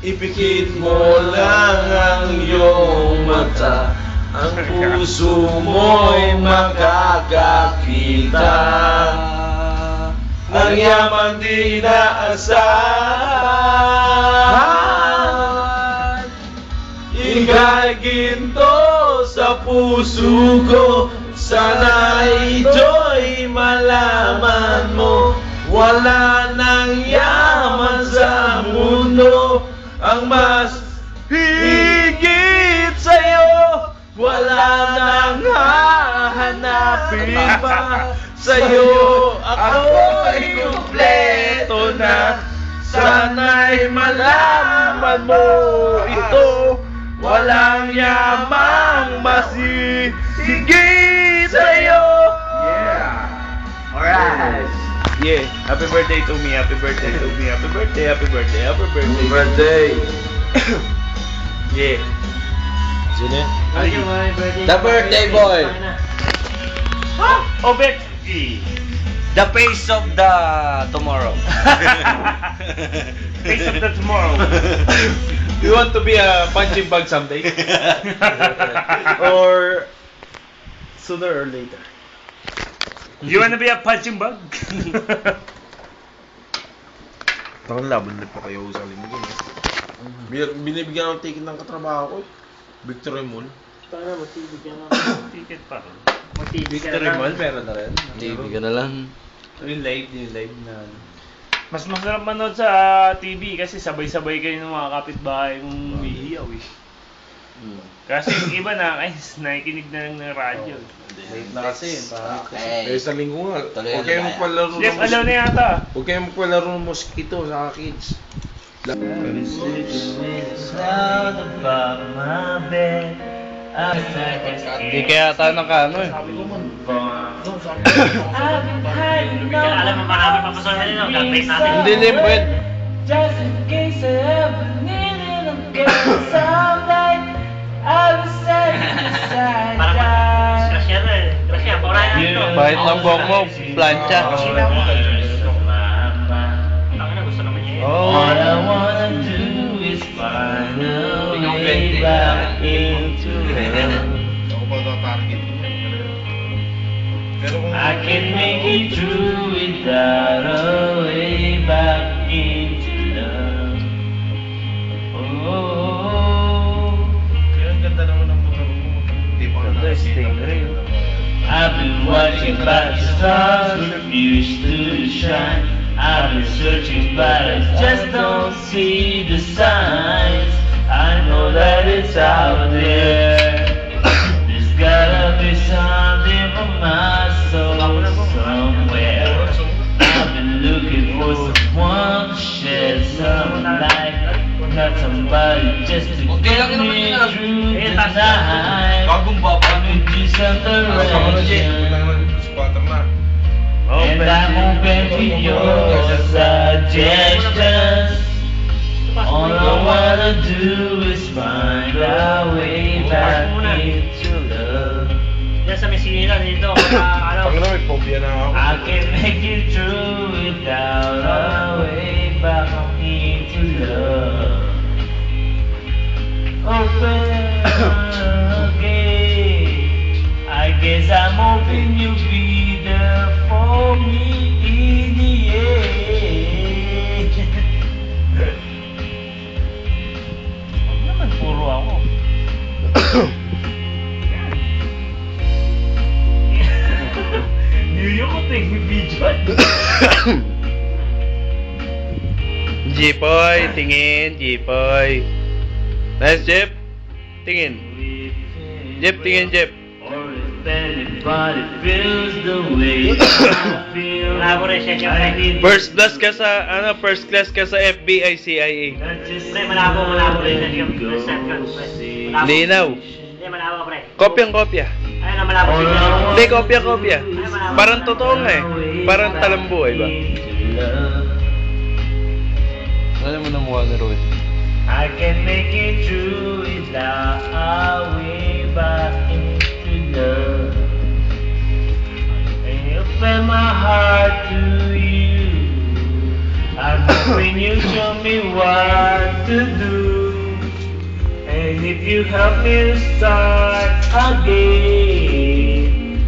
Ipikit mo lang ang iyong mata, ang puso mo'y makakakita ng yaman di inaasahan. Ika'y ginto sa puso ko, sana ito'y malaman mo. Wala nang yaman sa mundo ang mas higit sa'yo. Wala nang hahanapin pa sa'yo. Ako'y kumpleto na, sana'y malaman mo ito. Walang yamang mas higit sa'yo. Yeah. Alright. Yeah, happy birthday to me, happy birthday to me, happy birthday, happy birthday, happy birthday. Happy birthday. Yeah. Sino? The birthday boy. Obetsky. The face of the tomorrow. Face of the tomorrow. You want to be a punching bag someday? Or sooner or later? You wanna be a punching bag? Takang laban na pa kayo sa linggo eh. Binibigyan ng ticket ng katrabaho ko. Victory Mall. Para matibigyan na. Ticket pa rin. Victory Mall, meron na rin. TV ka na lang. Yung live na. Mas masarap manood sa TV kasi sabay-sabay kayo ng mga kapitbahay mong umiiyaw eh. Kasi yung iba nakikinig na lang ng radyo. Late na kasi. Eh sa linggo nga. Huwag kayong magpalaro Jeff, alaw na yata. Huwag kayong magpalaro ng mosquito sa kids. Hindi kaya tayo nakano eh. Alam mo marami pa pasokan nila. Gagawin natin. Hindi limpid. Just in case I ever needed a girl someday, I was set aside. Parang grasya na eh. Grasya, paurayan natin ito. Bahit ng buhok mo, plancha. Sila mo. Ang ina, gusto naman niya eh. All I wanna do is find a way back into heaven. Ako pa ito target ko. Pero kung I can make it through without a way back into love. Oh, kaya ang ganda naman ng motor mo. Hindi pa ka nakakita. I've been watching but the stars refuse to shine. I've been searching but I just don't see the signs. I know that it's out there. There's gotta be something for my soul somewhere. I've been looking for someone to shed some light. Not somebody just to get me through the night. With you some direction. Squatter na. And I'm open to your suggestions. All I wanna do is find our way back into love. Diyan sa Messina dito. Pag na may phobia na ako. I can make it through without our way back into love. Open again. I guess I'm hoping you'll be there for me in the end. Huwag naman puro ako. New York ko tingin video. Jipoy, tingin, Jipoy. Nice, Jeff. Tingin. Jeff, tingin, Jeff. Or if anybody feels the way I feel. Malabo rin siya siyempre. First class ka sa, first class ka sa FBI, CIA. Pre, malabo rin siya siyempre. Linaw. Hindi, malabo pre. Kopyang-kopya. Ayun na, malabo siya. Hindi, kopya-kopya. Parang totoo nga eh. Parang talambuhay ba? Alam mo na mukha ni Roy. I can make it through without a way back into love. I open my heart to you. I know when you show me what to do. And if you help me to start again,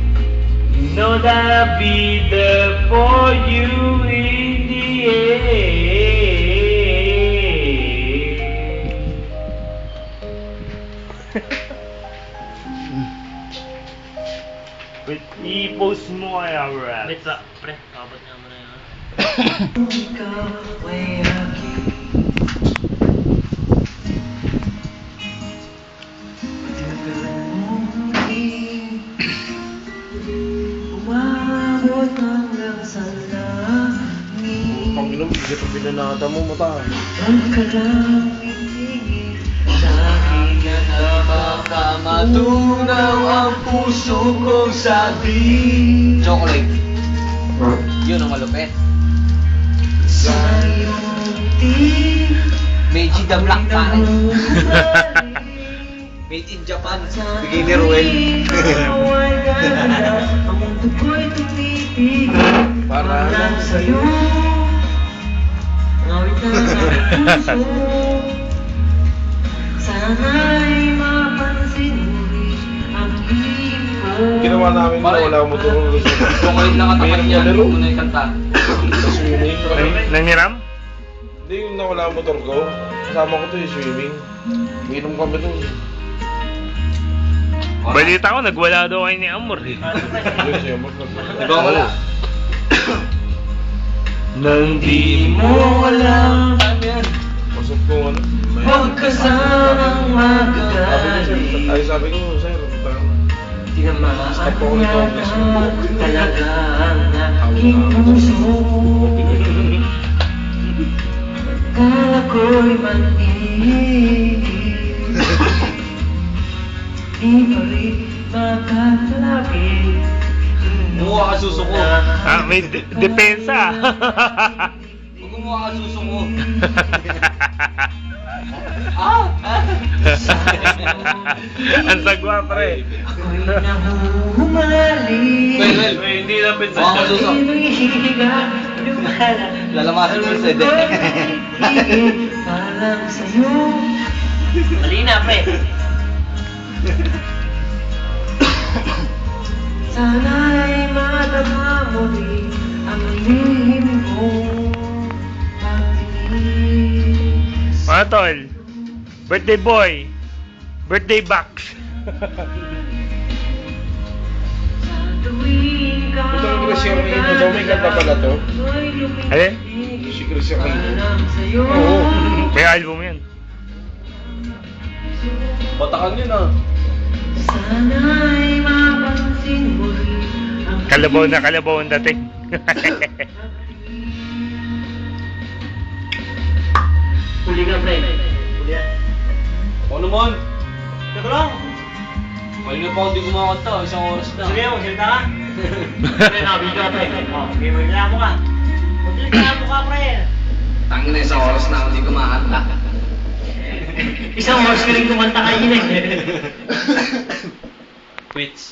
you know that I'll be there for you in the end. With Ipo's mo ay rap. Wait pa, pre. Abot nga mo na yun. Ikaw ay aking tinagalan mong hindi umabot hanggang sa langit. Panginoon, hindi pa pinanata mo mata. Huwag ka lang itingin sa aking at baka matunaw ang puso kong sabi. Chocolate. Yun ang malupit. Sa iyong ngiti Meiji the Black pare. pare. Made in Japan. Bigay ni Ruel. Ikaw ay ganda, ang mundo ko'y tumitig Para lang sa'yo. Ngawit na ng puso. Sana'y mapansin mo rin ang hiling ko. Ginawa namin na Pare. wala mo ito. Chocolate lang katapat niya. Laro. Kung na yung kanta. Sa swimming. Naniram? Hindi yung nawala ang motor ko. Kasama ko to yung swimming. Inom kami to. Balita ko, nagwala daw kayo ni Amor eh. Yun siya, Nagwawala. Nang di mo alam, Pasok ko ano. huwag ka sanang magagalit. Sabi ko, sir, parang Tinamaan niya na talaga ang aking puso. Kala ko'y manhihigit, di pa rin makakalapit. Mukha ka susuko. Ah, may depensa. Huwag mukha ka susuko. Ang sagwa, pre. Ako'y nahuhumali. Well, Hindi na pinsa mukha ka susuko. Higa, lumala. Lalamasin mo yung sede. Palang sa'yo. Mali na, pre. Sana'y madama mo rin ang lihim kong pagtingin. Mga tol, birthday boy, birthday box. Sa tuwing ka Ito ang Chris Aquino daw, may kanta pala to. Alin? Si Chris Aquino. Palang sa'yo. Oo. May album yan. Batakan yun ah. Sana'y mapansin mo rin ang Kalabaw na kalabaw ang dating. Huli ka, pre. Huli yan. O naman. Teka lang. Kanina pa ako di kumakanta. Isang oras na. Sige, magsalita ka. Pre, nakabidyo ka, pre. Oh, sige, magreklamo ka. Magreklamo ka, pre. Tangin na isang oras na ako di kumakanta. Isang oras ka rin kumanta kayo eh. Quits.